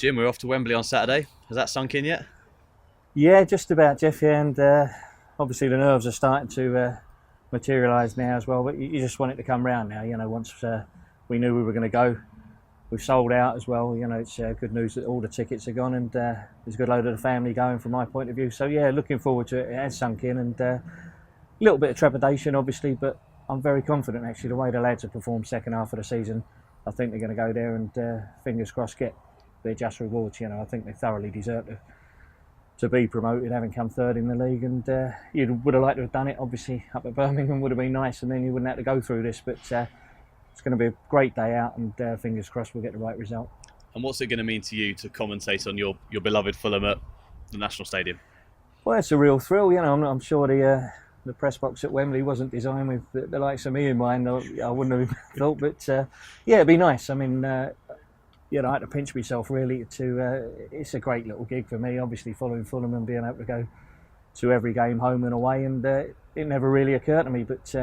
Jim, we're off to Wembley on Saturday. Has that sunk in yet? Yeah, just about, Jeff. Yeah, and obviously the nerves are starting to materialise now as well. But you just want it to come round now. Once we knew we were going to go, we've sold out as well. It's good news that all the tickets are gone, and there's a good load of the family going from my point of view. So yeah, looking forward to it. It has sunk in, and a little bit of trepidation, obviously, but I'm very confident actually the way the lads have performed second half of the season. I think they're going to go there and fingers crossed get their just rewards. I think they thoroughly deserve to be promoted, having come third in the league, and you would have liked to have done it obviously up at Birmingham. Would have been nice, and then you wouldn't have to go through this, but it's going to be a great day out, and fingers crossed we'll get the right result. And what's it going to mean to you to commentate on your beloved Fulham at the National Stadium? Well, it's a real thrill. I'm sure the press box at Wembley wasn't designed with the likes of me in mind. I wouldn't have thought, but yeah, it'd be nice. I mean, I had to pinch myself really it's a great little gig for me, obviously following Fulham and being able to go to every game home and away, and it never really occurred to me, but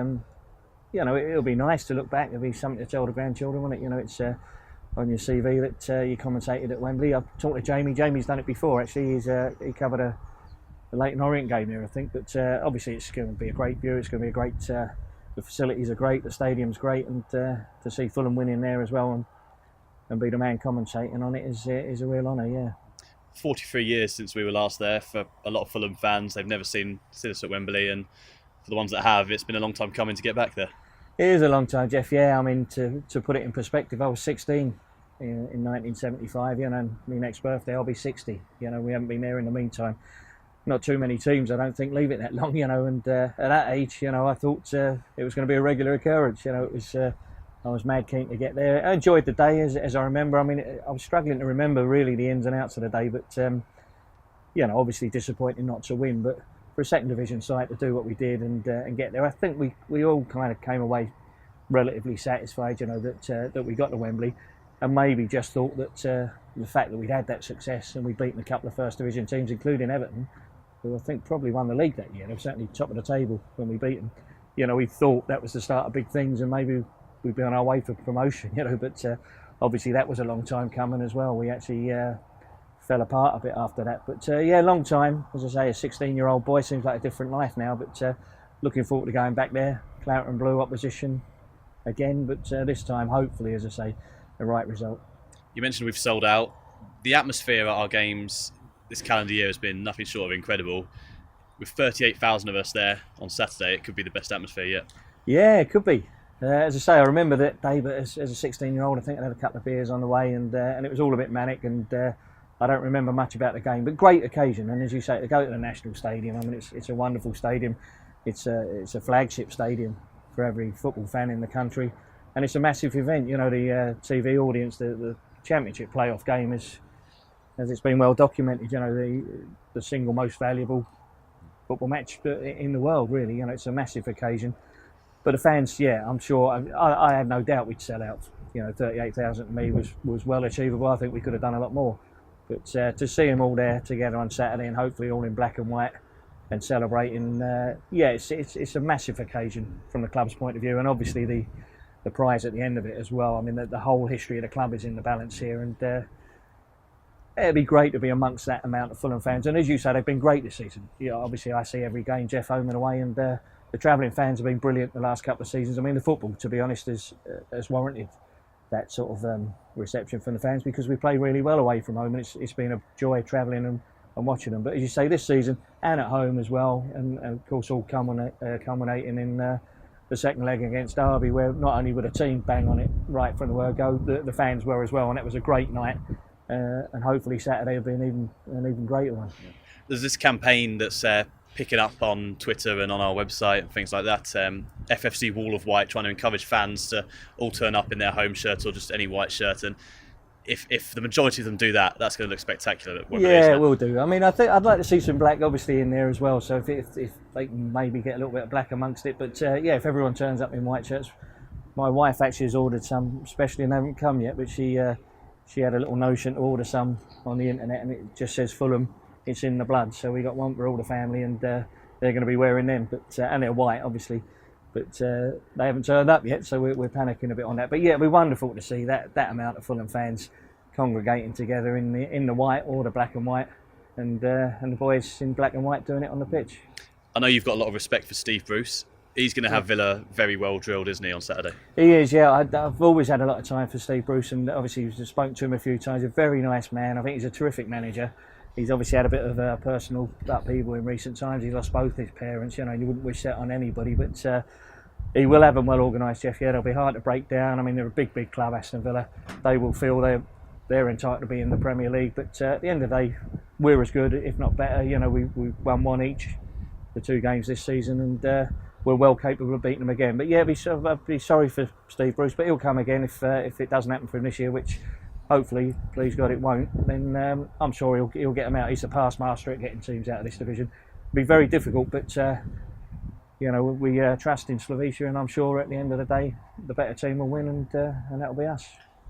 it'll be nice to look back. It'll be something to tell the grandchildren, won't it? It's on your CV that you commentated at Wembley. I've talked to Jamie. Jamie's done it before actually. He covered a Leighton Orient game there, I think, but obviously it's going to be a great view. It's going to be a great, the facilities are great, the stadium's great, and to see Fulham winning there as well and be the man commentating on it is a real honour, yeah. 43 years since we were last there. For a lot of Fulham fans, they've never seen us at Wembley, and for the ones that have, it's been a long time coming to get back there. It is a long time, Jeff, yeah. I mean, to put it in perspective, I was 16 in 1975, and my next birthday I'll be 60. We haven't been there in the meantime. Not too many teams, I don't think, leave it that long, and at that age, I thought it was going to be a regular occurrence. I was mad keen to get there. I enjoyed the day as I remember. I mean, I was struggling to remember really the ins and outs of the day, but obviously disappointing not to win. But for a second division side to do what we did and get there, I think we all kind of came away relatively satisfied. That we got to Wembley, and maybe just thought that the fact that we'd had that success and we'd beaten a couple of first division teams, including Everton, who I think probably won the league that year. They were certainly top of the table when we beat them. We thought that was the start of big things, and maybe we'd be on our way for promotion. But obviously that was a long time coming as well. We actually fell apart a bit after that. But long time. As I say, a 16-year-old boy seems like a different life now. But looking forward to going back there. Claret and Blue opposition again, but this time hopefully, as I say, the right result. You mentioned we've sold out. The atmosphere at our games this calendar year has been nothing short of incredible. With 38,000 of us there on Saturday, it could be the best atmosphere yet. Yeah, it could be. As I say, I remember that day, but as a 16-year-old, I think I had a couple of beers on the way, and it was all a bit manic, and I don't remember much about the game. But great occasion, and as you say, to go to the National Stadium, I mean, it's a wonderful stadium. It's a flagship stadium for every football fan in the country, and it's a massive event. The TV audience, the Championship playoff game is, as it's been well documented, the single most valuable football match in the world, really. It's a massive occasion. But the fans, yeah, I'm sure, I had no doubt we'd sell out. 38,000 to me was well achievable. I think we could have done a lot more. But to see them all there together on Saturday, and hopefully all in black and white and celebrating, it's a massive occasion from the club's point of view, and obviously the prize at the end of it as well. I mean, the whole history of the club is in the balance here, and it'd be great to be amongst that amount of Fulham fans. And as you say, they've been great this season. Obviously I see every game, Jeff, home and away, and the travelling fans have been brilliant the last couple of seasons. I mean, the football, to be honest, has warranted that sort of reception from the fans, because we play really well away from home, and it's been a joy travelling and watching them. But as you say, this season and at home as well, and of course all culminating in the second leg against Derby, where not only were the team bang on it right from the word go, the fans were as well, and it was a great night. And hopefully Saturday will be an even greater one. There's this campaign that's picking up on Twitter and on our website and things like that. FFC Wall of White, trying to encourage fans to all turn up in their home shirt or just any white shirt. And if the majority of them do that, that's going to look spectacular at Wembley. Yeah, it will do. I mean, I think I'd like to see some black, obviously, in there as well. So if they can maybe get a little bit of black amongst it, but if everyone turns up in white shirts. My wife actually has ordered some, especially, and they haven't come yet, but she had a little notion to order some on the internet, and it just says Fulham. It's in the blood, so we got one for all the family, and they're going to be wearing them. But and they're white, obviously, but they haven't turned up yet, so we're panicking a bit on that. But yeah, it'll be wonderful to see that amount of Fulham fans congregating together in the white or the black and white, and the boys in black and white doing it on the pitch. I know you've got a lot of respect for Steve Bruce. He's going to have Villa very well drilled, isn't he, on Saturday? He is, yeah. I've always had a lot of time for Steve Bruce, and obviously I've spoken to him a few times. A very nice man. I think he's a terrific manager. He's obviously had a bit of a personal upheaval in recent times. He lost both his parents. You wouldn't wish that on anybody, but he will have them well organised, Jeff. Yeah, they'll be hard to break down. I mean, they're a big, big club, Aston Villa. They will feel they're entitled to be in the Premier League, but at the end of the day, we're as good, if not better. We won one each, the 2 games this season, and we're well capable of beating them again. But yeah, I'd be sorry for Steve Bruce, but he'll come again if it doesn't happen for him this year, which hopefully, please God, it won't. Then I'm sure he'll get them out. He's a past master at getting teams out of this division. It'll be very difficult, but we trust in Slovakia, and I'm sure at the end of the day, the better team will win, and that'll be us.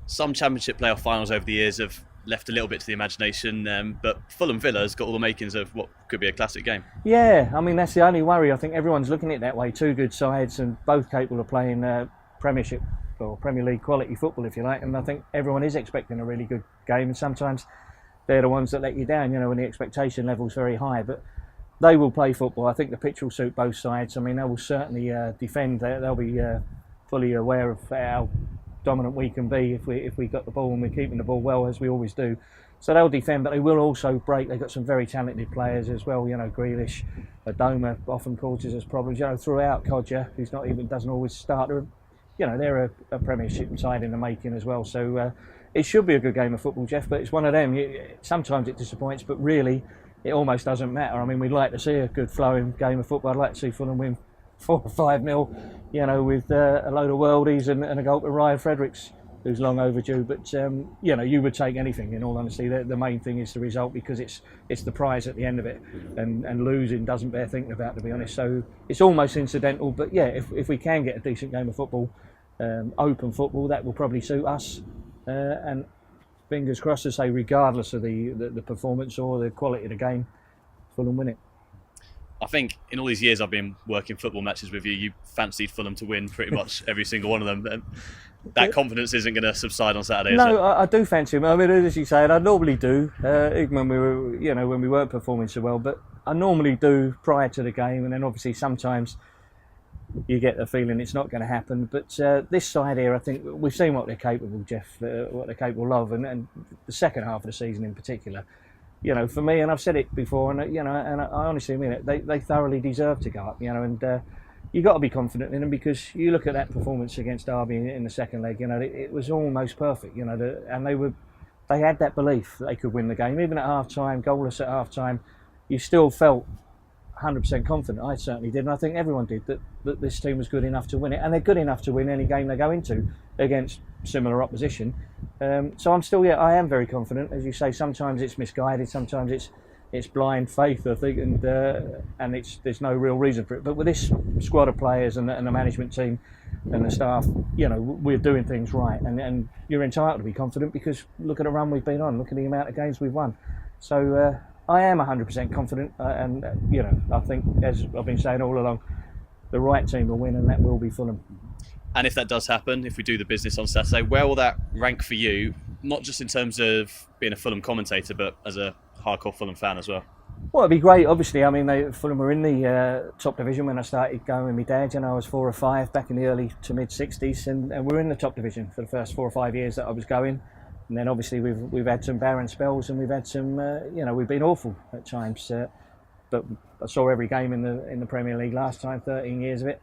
Some Championship playoff finals over the years have left a little bit to the imagination, but Fulham Villa has got all the makings of what could be a classic game. Yeah, I mean, that's the only worry. I think everyone's looking at it that way. 2 good sides and both capable of playing Premiership or Premier League quality football, if you like, and I think everyone is expecting a really good game, and sometimes they're the ones that let you down, when the expectation level's very high, but they will play football. I think the pitch will suit both sides. I mean, they will certainly defend. They'll be fully aware of how dominant we can be if we got the ball and we're keeping the ball well, as we always do. So they'll defend, but they will also break. They've got some very talented players as well. Grealish, Adoma often causes us problems. Throughout Kodja, who's doesn't always start. They're a Premiership side in the making as well. So it should be a good game of football, Jeff. But it's one of them. Sometimes it disappoints, but really, it almost doesn't matter. I mean, we'd like to see a good flowing game of football. I'd like to see Fulham win 4 or 5-0, with a load of worldies and a goal to Ryan Fredericks, who's long overdue. But you would take anything. In all honesty, the main thing is the result, because it's the prize at the end of it, and losing doesn't bear thinking about, to be honest. So it's almost incidental. But yeah, if we can get a decent game of football, open football, that will probably suit us. And fingers crossed, to say, regardless of the performance or the quality of the game, Fulham win it. I think in all these years I've been working football matches with you, you fancied Fulham to win pretty much every single one of them. That confidence isn't going to subside on Saturday, is it? No, I do fancy them. I mean, as you say, and I normally do, even when when we weren't performing so well. But I normally do prior to the game, and then obviously sometimes you get the feeling it's not going to happen. But this side here, I think we've seen what they're capable, Jeff, what they're capable of, and the second half of the season in particular. For me, and I've said it before, and and I honestly mean it, they thoroughly deserve to go up. And you've got to be confident in them, because you look at that performance against Derby in the second leg. It was almost perfect. And they had that belief that they could win the game, even at half time, goalless at half time. You still felt 100% confident. I certainly did, and I think everyone did, that this team was good enough to win it, and they're good enough to win any game they go into against similar opposition. So I am very confident. As you say, sometimes it's misguided, sometimes it's blind faith, I think, and there's no real reason for it. But with this squad of players and the management team and the staff, we're doing things right, and you're entitled to be confident, because look at the run we've been on, look at the amount of games we've won. So I am 100% confident, and I think, as I've been saying all along, the right team will win, and that will be Fulham. And if that does happen, if we do the business on Saturday, where will that rank for you? Not just in terms of being a Fulham commentator, but as a hardcore Fulham fan as well. Well, it'd be great, obviously. I mean, Fulham were in the top division when I started going with my dad. I was 4 or 5 back in the early to mid 60s, and we're in the top division for the first 4 or 5 years that I was going. And then obviously we've had some barren spells, and we've had some, we've been awful at times. But I saw every game in the Premier League last time, 13 years of it.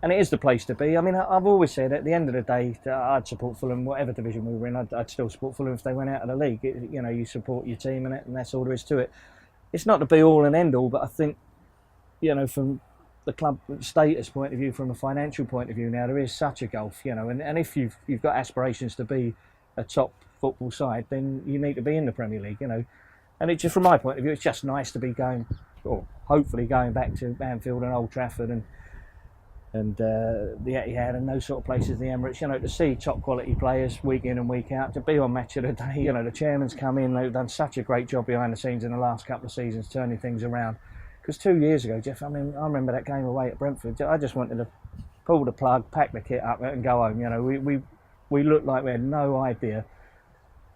And it is the place to be. I mean, I've always said at the end of the day, I'd support Fulham, whatever division we were in. I'd still support Fulham if they went out of the league. You support your team in it, and that's all there is to it. It's not the be all and end all, but I think, from the club status point of view, from a financial point of view now, there is such a gulf, and if you've got aspirations to be a top football side, then you need to be in the Premier League, And it just, from my point of view, it's just nice to be going, or hopefully going back to Anfield and Old Trafford and the Etihad and those sort of places, the Emirates, to see top quality players week in and week out, to be on Match of the Day. The chairman's come in, they've done such a great job behind the scenes in the last couple of seasons, turning things around. Because 2 years ago, Jeff, I remember that game away at Brentford. I just wanted to pull the plug, pack the kit up and go home. We looked like we had no idea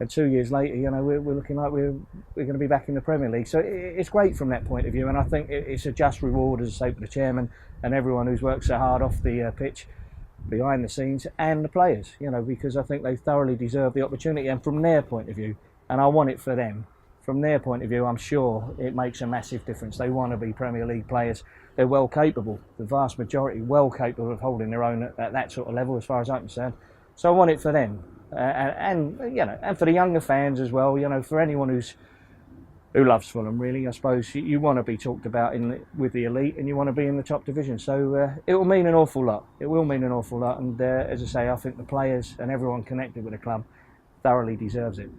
And 2 years later, you know, we're looking like we're going to be back in the Premier League. So it's great from that point of view, and I think it's a just reward, as I say, for the chairman and everyone who's worked so hard off the pitch, behind the scenes, and the players, you know, because I think they thoroughly deserve the opportunity. And from their point of view, and I want it for them, from their point of view, I'm sure it makes a massive difference. They want to be Premier League players. They're well capable, the vast majority well capable of holding their own at that sort of level, as far as I'm concerned. So I want it for them, and you know, and for the younger fans as well. You know, for anyone who loves Fulham, really, I suppose you want to be talked about with the elite, and you want to be in the top division. So it will mean an awful lot. It will mean an awful lot, and as I say, I think the players and everyone connected with the club thoroughly deserves it.